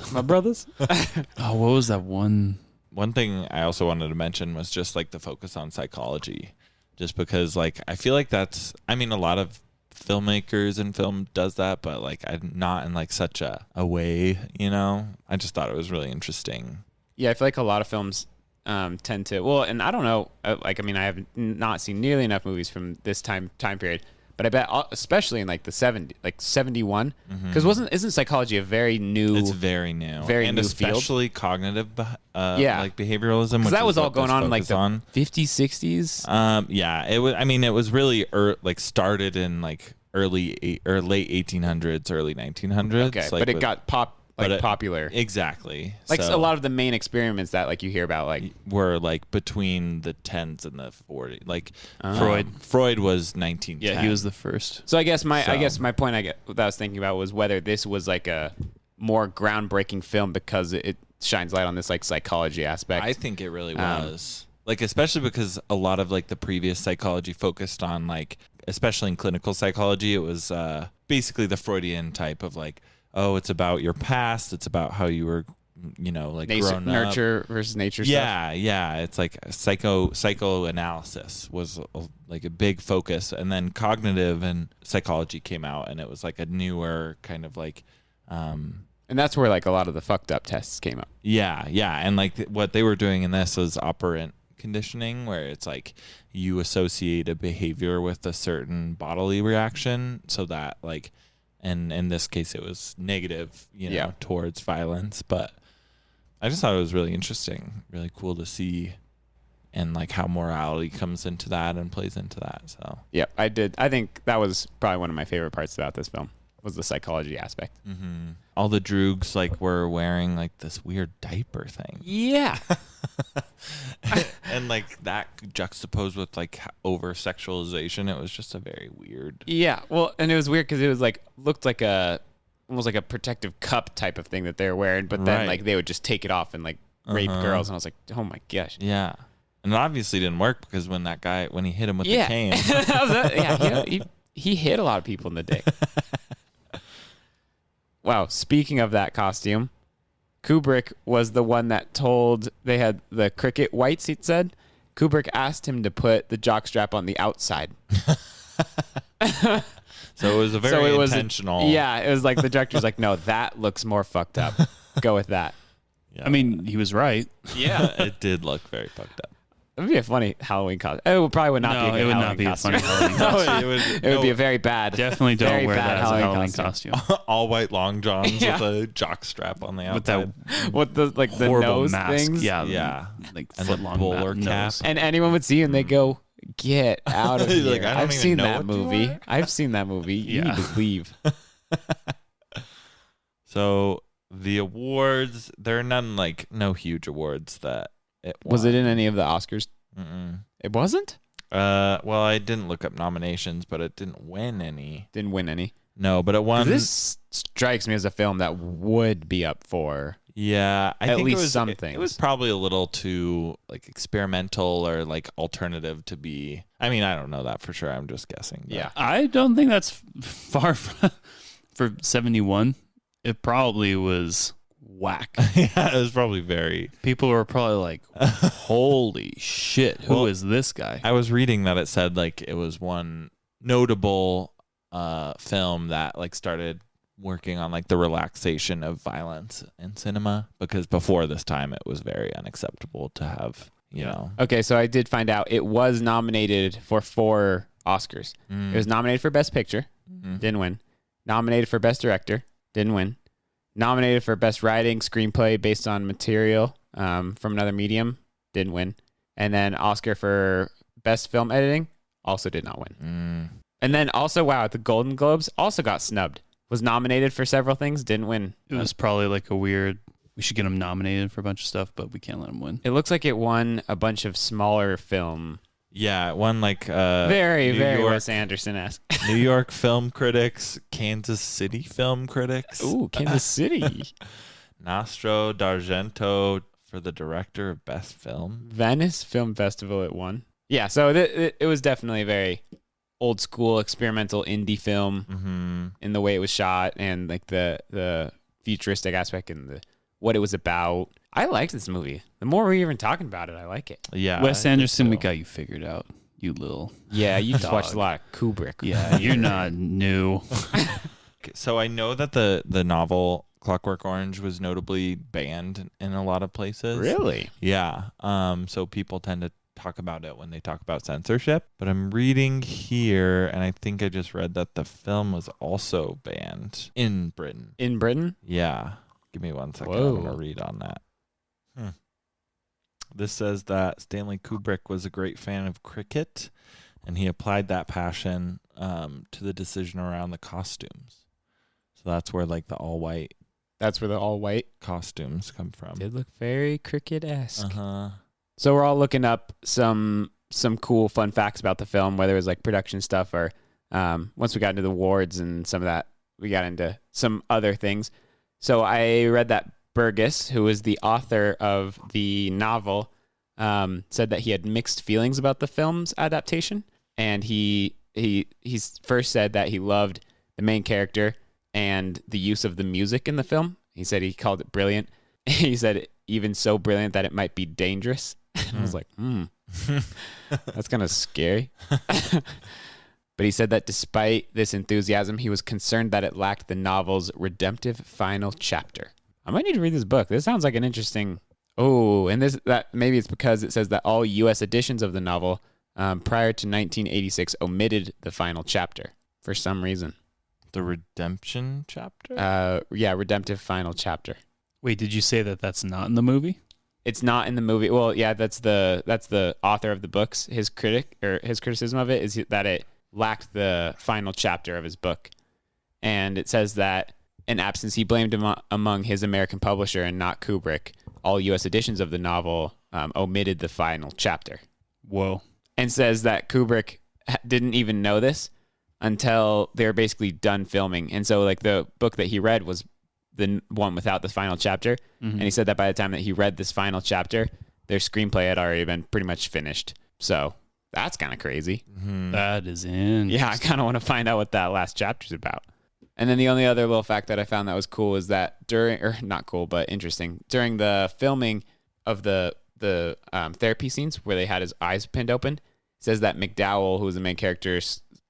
Speaker 7: Oh,
Speaker 8: what was that one?
Speaker 9: One thing I also wanted to mention was just like the focus on psychology, just because like I feel like that's, I mean, a lot of filmmakers and film does that, but like I'm not in like such a way, you know. I just thought it was really interesting.
Speaker 7: Yeah, I feel like a lot of films tend to, well, and I don't know, like, I mean, I have not seen nearly enough movies from this time period, but I bet, especially in like the 70s, like 71, because isn't psychology a very new?
Speaker 9: It's very new,
Speaker 7: and
Speaker 9: especially
Speaker 7: field?
Speaker 9: Cognitive, like behavioralism.
Speaker 7: Because that was all going on in like the
Speaker 9: 50s,
Speaker 7: 60s.
Speaker 9: Yeah, it was. I mean, it was really like started in like late 1800s, early 1900s.
Speaker 7: Okay,
Speaker 9: like,
Speaker 7: but it got popular.
Speaker 9: Exactly.
Speaker 7: Like
Speaker 9: so
Speaker 7: a lot of the main experiments that like you hear about like
Speaker 9: were like between the 10s and the 40s. Like
Speaker 8: Freud
Speaker 9: was 1910.
Speaker 8: Yeah, he was the first.
Speaker 7: So I guess my point that I was thinking about was whether this was like a more groundbreaking film because it shines light on this like psychology aspect.
Speaker 9: I think it really was. Like especially because a lot of like the previous psychology focused on like, especially in clinical psychology, it was basically the Freudian type of like, oh, it's about your past. It's about how you were, you know, like grown up.
Speaker 7: Nurture versus nature stuff.
Speaker 9: Yeah. It's like psychoanalysis was like a big focus. And then cognitive and psychology came out, and it was like a newer kind of like...
Speaker 7: and that's where like a lot of the fucked up tests came up.
Speaker 9: Yeah. And like what they were doing in this was operant conditioning, where it's like you associate a behavior with a certain bodily reaction so that like... And in this case, it was negative, you know, towards violence. But I just thought it was really interesting, really cool to see, and like how morality comes into that and plays into that. So
Speaker 7: yeah, I did. I think that was probably one of my favorite parts about this film was the psychology aspect.
Speaker 9: Mm-hmm. All the droogs like were wearing like this weird diaper thing.
Speaker 7: Yeah.
Speaker 9: And like that juxtaposed with like over sexualization, it was just a very weird.
Speaker 7: Yeah, well, and it was weird because it was like looked like almost like a protective cup type of thing that they were wearing, but then like they would just take it off and like rape girls, and I was like, oh my gosh.
Speaker 9: Yeah, and it obviously didn't work because when he hit him with the cane.
Speaker 7: He hit a lot of people in the dick. Wow, speaking of that costume, Kubrick was the one that told they had the cricket whites, he said. Kubrick asked him to put the jockstrap on the outside.
Speaker 9: So it was a very intentional.
Speaker 7: It was like the director's like, no, that looks more fucked up. Go with that.
Speaker 8: Yeah. I mean, he was right.
Speaker 7: Yeah.
Speaker 9: It did look very fucked up.
Speaker 7: It would be a funny Halloween costume. It probably would not be a good Halloween costume.
Speaker 8: It would not be a funny Halloween costume.
Speaker 7: It would be a very bad.
Speaker 8: Definitely don't wear that as a Halloween costume.
Speaker 9: All white long johns with a jock strap on the outside.
Speaker 7: With the like the nose
Speaker 8: mask.
Speaker 7: things.
Speaker 8: Yeah. Like
Speaker 9: and the bowler cap.
Speaker 7: And anyone would see you and they go, "Get out of here."
Speaker 9: Like,
Speaker 7: I've seen that movie. I've seen that movie. You need to leave.
Speaker 9: So the awards, there are no huge awards that it won.
Speaker 7: Was it in any of the Oscars?
Speaker 9: Mm-mm.
Speaker 7: It wasn't?
Speaker 9: Well, I didn't look up nominations, but it didn't win any.
Speaker 7: Didn't win any.
Speaker 9: No, but it won.
Speaker 7: This strikes me as a film that would be up for
Speaker 9: I think
Speaker 7: least
Speaker 9: it was,
Speaker 7: some
Speaker 9: it,
Speaker 7: things.
Speaker 9: It was probably a little too like experimental or like alternative to be. I mean, I don't know that for sure. I'm just guessing. But.
Speaker 7: Yeah.
Speaker 8: I don't think that's far from, for 71. It probably was whack.
Speaker 9: Yeah, it was probably very.
Speaker 8: People were probably like, holy shit, who is this guy?
Speaker 9: I was reading that it said like it was one notable film that like started working on like the relaxation of violence in cinema, because before this time it was very unacceptable to have, you know.
Speaker 7: Okay, so I did find out it was nominated for 4 Oscars. It was nominated for Best Picture, didn't win. Nominated for Best Director, didn't win. Nominated for Best Writing, Screenplay based on material from another medium, didn't win. And then Oscar for Best Film Editing, also did not win. And then also, wow, at the Golden Globes, also got snubbed. Was nominated for several things, didn't win.
Speaker 8: It was probably like a weird, we should get him nominated for a bunch of stuff, but we can't let him win.
Speaker 7: It looks like it won a bunch of smaller film
Speaker 9: Yeah, it won like
Speaker 7: very
Speaker 9: New
Speaker 7: very
Speaker 9: York,
Speaker 7: Wes Anderson-esque.
Speaker 9: New York Film Critics, Kansas City Film Critics.
Speaker 7: Ooh, Kansas City.
Speaker 9: Nastro d'Argento for the director of Best Film.
Speaker 7: Venice Film Festival it won. Yeah, so it was definitely a very old school experimental indie film in the way it was shot and like the futuristic aspect and what it was about. I liked this movie. The more we're even talking about it, I like it.
Speaker 9: Yeah,
Speaker 8: Wes Anderson, we got you figured out. You little
Speaker 7: you just
Speaker 8: dog.
Speaker 7: watched a lot of Kubrick.
Speaker 8: Yeah, you're not new.
Speaker 9: So I know that the novel Clockwork Orange was notably banned in a lot of places.
Speaker 7: Really?
Speaker 9: Yeah. So people tend to talk about it when they talk about censorship. But I'm reading here, and I think I just read that the film was also banned in Britain.
Speaker 7: In Britain?
Speaker 9: Yeah. Give me 1 second.
Speaker 7: Whoa.
Speaker 9: I'm going to read on that. This says that Stanley Kubrick was a great fan of cricket, and he applied that passion to the decision around the costumes. So that's where like the all-white.
Speaker 7: That's where the all-white
Speaker 9: costumes come from.
Speaker 7: Did look very cricket-esque.
Speaker 9: Uh-huh.
Speaker 7: So we're all looking up some cool fun facts about the film, whether it was like production stuff or once we got into the awards and some of that, we got into some other things. So I read that Burgess, who was the author of the novel, said that he had mixed feelings about the film's adaptation, and he first said that he loved the main character and the use of the music in the film. He said he called it brilliant. He said even so brilliant that it might be dangerous. I was like, that's kind of scary. But he said that despite this enthusiasm, he was concerned that it lacked the novel's redemptive final chapter. I might need to read this book. This sounds like an interesting. Oh, and that maybe it's because it says that all U.S. editions of the novel prior to 1986 omitted the final chapter for some reason.
Speaker 9: The redemption chapter?
Speaker 7: Redemptive final chapter.
Speaker 8: Wait, did you say that that's not in the movie?
Speaker 7: It's not in the movie. Well, yeah, that's the author of the books. His criticism of it is that it lacked the final chapter of his book, and it says that in absence, he blamed him among his American publisher and not Kubrick. All U.S. editions of the novel omitted the final chapter.
Speaker 8: Whoa!
Speaker 7: And says that Kubrick didn't even know this until they were basically done filming, and so like the book that he read was the one without the final chapter. And he said that by the time that he read this final chapter, their screenplay had already been pretty much finished. So that's kind of crazy.
Speaker 8: That is in.
Speaker 7: Yeah, I kind of want to find out what that last chapter's about. And then the only other little fact that I found that was cool is that not cool, but interesting, during the filming of the therapy scenes where they had his eyes pinned open, it says that McDowell, who was the main character,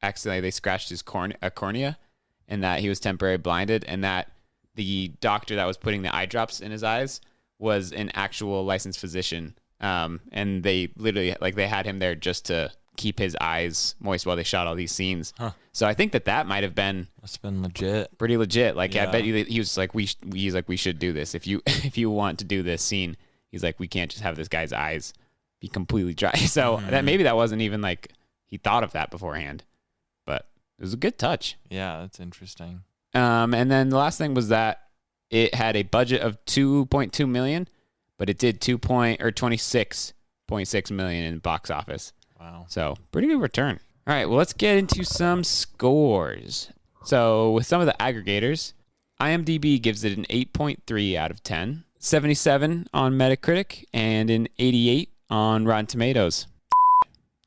Speaker 7: accidentally they scratched his cornea, and that he was temporarily blinded, and that the doctor that was putting the eye drops in his eyes was an actual licensed physician. And they literally, like, they had him there just to keep his eyes moist while they shot all these scenes. So I think that might have been
Speaker 9: legit,
Speaker 7: pretty legit. Like, yeah. I bet you he was like, we should do this. If you want to do this scene, he's like, we can't just have this guy's eyes be completely dry. So that wasn't even like he thought of that beforehand, but it was a good touch.
Speaker 9: Yeah, that's interesting.
Speaker 7: And then the last thing was that it had a budget of $2.2 million, but it did $26.6 million in box office.
Speaker 9: Wow.
Speaker 7: So pretty good return. All right, well, let's get into some scores. So with some of the aggregators, IMDb gives it an 8.3 out of 10, 77 on Metacritic, and an 88 on Rotten Tomatoes.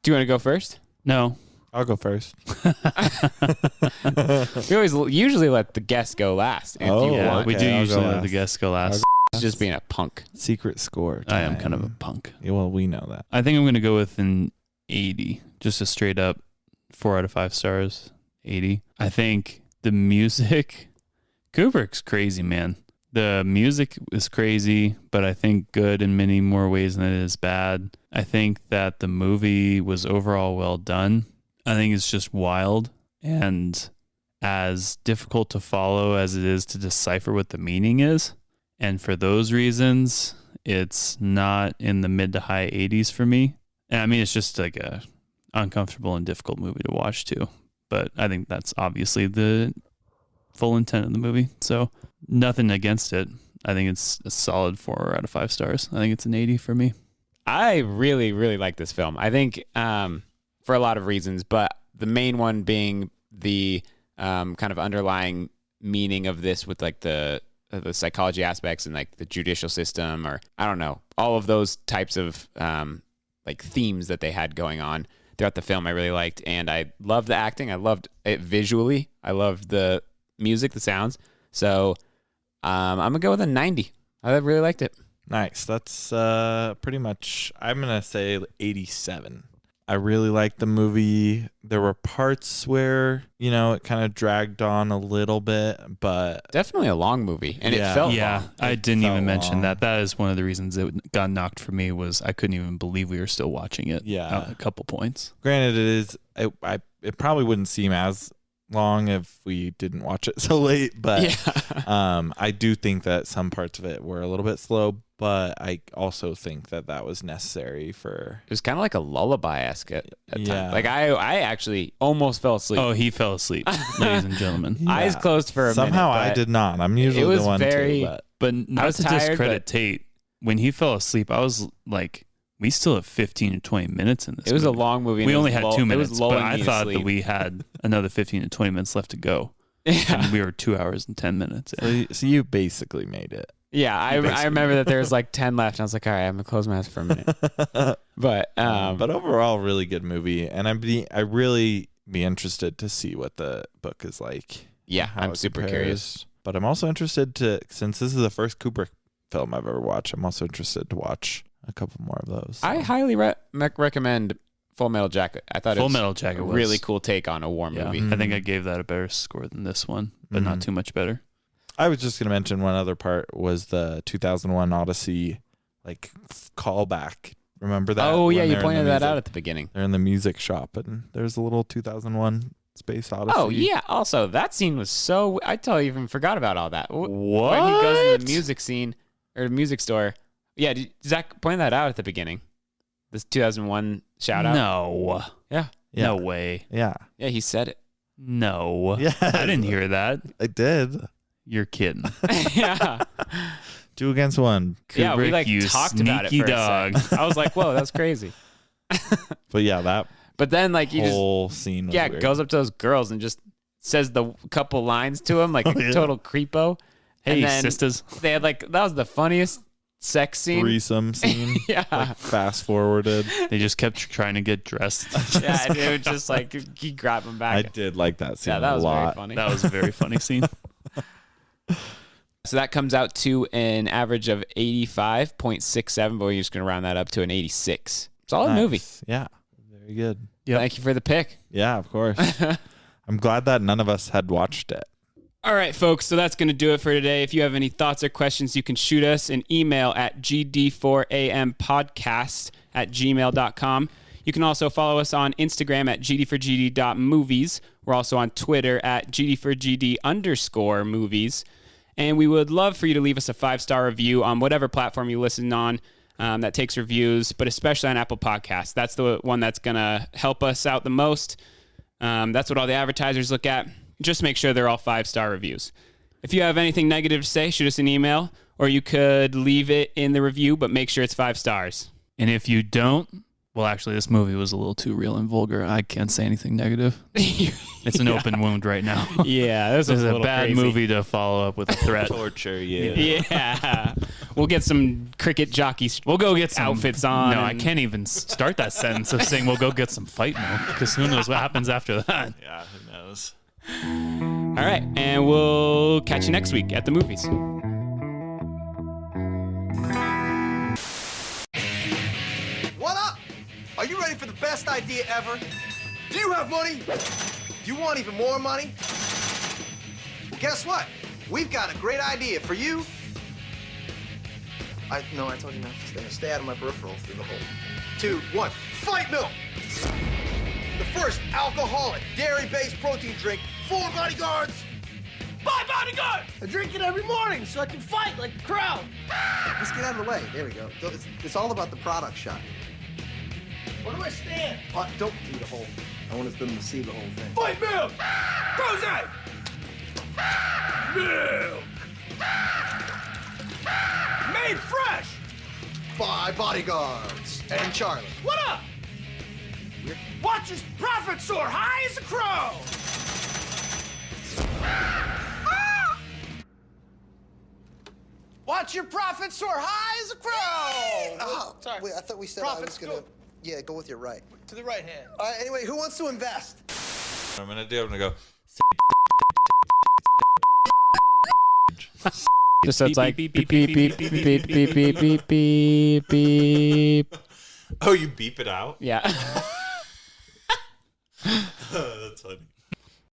Speaker 7: Do you want to go first?
Speaker 8: No.
Speaker 9: I'll go first.
Speaker 7: We usually let the guests go last. If you want.
Speaker 8: We do usually let the guests go last.
Speaker 7: It's just being a punk.
Speaker 9: Secret score.
Speaker 8: I am kind of a punk.
Speaker 9: Yeah, well, we know that.
Speaker 8: I think I'm going to go with an 80. Just a straight up 4 out of 5 stars. 80. I think the music, Kubrick's crazy, man. The music is crazy, but I think good in many more ways than it is bad. I think that the movie was overall well done. I think it's just wild and as difficult to follow as it is to decipher what the meaning is. And for those reasons, it's not in the mid to high 80s for me. And I mean, it's just like a uncomfortable and difficult movie to watch too. But I think that's obviously the full intent of the movie. So nothing against it. I think it's a solid 4 out of 5 stars. I think it's an 80 for me.
Speaker 7: I really, really like this film. I think for a lot of reasons, but the main one being the kind of underlying meaning of this with like the psychology aspects and like the judicial system, or I don't know, all of those types of like themes that they had going on throughout the film. I really liked, and I loved the acting. I loved it visually. I loved the music, the sounds. So I'm gonna go with a 90. I really liked it.
Speaker 9: Nice. That's pretty much, I'm going to say 87. I really liked the movie. There were parts where, you know, it kind of dragged on a little bit, but...
Speaker 7: Definitely a long movie, and it felt long.
Speaker 8: I didn't even mention that. That is one of the reasons it got knocked for me, was I couldn't even believe we were still watching it.
Speaker 9: Yeah.
Speaker 8: A couple points.
Speaker 9: Granted, it probably wouldn't seem as long if we didn't watch it so late, but I do think that some parts of it were a little bit slow, but I also think that was necessary for...
Speaker 7: It was kind of like a lullaby-esque at times. Like I actually almost fell asleep.
Speaker 8: Oh, he fell asleep, ladies and gentlemen.
Speaker 7: Eyes closed for a
Speaker 9: Somehow
Speaker 7: minute.
Speaker 9: I did not. I'm usually the one to.
Speaker 8: But not to discredit Tate, when he fell asleep, I was like, we still have 15 to 20 minutes in this.
Speaker 7: It was a long movie.
Speaker 8: We only had 2 minutes, but I thought that we had another 15 to 20 minutes left to go. And we were 2 hours and 10 minutes in.
Speaker 9: So you basically made it.
Speaker 7: Yeah, I remember that there was like 10 left, and I was like, all right, I'm going to close my eyes for a minute. But
Speaker 9: overall, really good movie, and I really be interested to see what the book is like.
Speaker 7: Yeah, I'm super curious.
Speaker 9: But I'm also interested to, since this is the first Kubrick film I've ever watched, I'm also interested to watch a couple more of those.
Speaker 7: I highly recommend Full Metal Jacket. I thought
Speaker 8: Full Metal Jacket was
Speaker 7: a really cool take on a war movie.
Speaker 8: I think I gave that a better score than this one, but not too much better.
Speaker 9: I was just going to mention one other part was the 2001 Odyssey, like callback. Remember that?
Speaker 7: Oh yeah, you pointed that out at the beginning.
Speaker 9: They're in the music shop, and there's a little 2001 Space Odyssey.
Speaker 7: Oh yeah. Also, that scene was so. I totally even forgot about all that.
Speaker 8: What?
Speaker 7: When he goes to the music scene or the music store. Yeah, Zach pointed that out at the beginning. This 2001 shout out.
Speaker 8: No.
Speaker 7: Yeah.
Speaker 8: No way.
Speaker 9: Yeah.
Speaker 7: Yeah, he said it.
Speaker 8: No.
Speaker 9: Yeah.
Speaker 8: I didn't hear that.
Speaker 9: I did.
Speaker 8: You're kidding.
Speaker 7: Yeah.
Speaker 9: 2 against 1.
Speaker 8: Kubrick,
Speaker 7: yeah, we like
Speaker 8: you
Speaker 7: talked about it
Speaker 8: sneaky
Speaker 7: for
Speaker 8: dog.
Speaker 7: a sec. I was like, whoa, that's crazy.
Speaker 9: But yeah, that
Speaker 7: But then like he
Speaker 9: whole
Speaker 7: just
Speaker 9: scene was weird.
Speaker 7: goes up to those girls and just says the couple lines to him like a total creepo.
Speaker 8: Hey,
Speaker 7: and then
Speaker 8: sisters.
Speaker 7: They had like that was the funniest sex scene.
Speaker 9: Threesome scene.
Speaker 7: Yeah.
Speaker 9: Like fast forwarded.
Speaker 8: They just kept trying to get dressed.
Speaker 7: Yeah, and it was just like he grabbed him back.
Speaker 9: I did like that scene
Speaker 7: that was
Speaker 9: a lot.
Speaker 7: very funny.
Speaker 8: That was a very funny scene.
Speaker 7: So that comes out to an average of 85.67, but we're just going to round that up to an 86. Solid movie.
Speaker 9: Yeah, very good.
Speaker 7: Yep. Thank you for the pick.
Speaker 9: Yeah, of course. I'm glad that none of us had watched it.
Speaker 7: All right, folks, so that's going to do it for today. If you have any thoughts or questions, you can shoot us an email at gd4ampodcast@gmail.com. You can also follow us on Instagram at gd4gd.movies. We're also on Twitter at gd4gd_movies. And we would love for you to leave us a 5-star review on whatever platform you listen on that takes reviews, but especially on Apple Podcasts. That's the one that's going to help us out the most. That's what all the advertisers look at. Just make sure they're all 5-star reviews. If you have anything negative to say, shoot us an email, or you could leave it in the review, but make sure it's 5 stars.
Speaker 8: And if you don't, well, actually, this movie was a little too real and vulgar. I can't say anything negative. It's an open wound right now.
Speaker 7: Yeah, this is
Speaker 8: a bad movie to follow up with a threat.
Speaker 9: Torture, yeah.
Speaker 7: Yeah. We'll get some cricket jockeys. We'll go get some outfits on.
Speaker 8: No, I can't even start that sentence of saying we'll go get some fight milk, because who knows what happens after that.
Speaker 9: Yeah, who knows?
Speaker 7: All right, and we'll catch you next week at the movies.
Speaker 5: What up? Are you ready for the best idea ever? Do you have money? Do you want even more money? Well, guess what? We've got a great idea for you. I told you not to stay out of my peripheral through the whole. 2, 1, fight milk! The first alcoholic, dairy-based protein drink for bodyguards.
Speaker 1: Bye, bodyguard!
Speaker 5: I drink it every morning so I can fight like the crowd. Let's get out of the way. There we go. It's all about the product shot. Where do I stand? Don't do the whole. I want them to see the whole thing.
Speaker 1: Fight milk! Frozen! Milk! Made fresh!
Speaker 5: by bodyguards and Charlie.
Speaker 1: What up? Watch his profit soar high as a crow!
Speaker 5: Watch your profit soar high as a crow! Oh, sorry. Wait, I thought we said I was gonna... Yeah, go with your right.
Speaker 1: To the right hand.
Speaker 5: All right, anyway, who wants to invest?
Speaker 9: I'm gonna go.
Speaker 7: Just sounds like beep beep beep beep beep beep beep beep beep beep beep.
Speaker 9: Oh, you beep it out?
Speaker 7: Yeah.
Speaker 9: That's funny.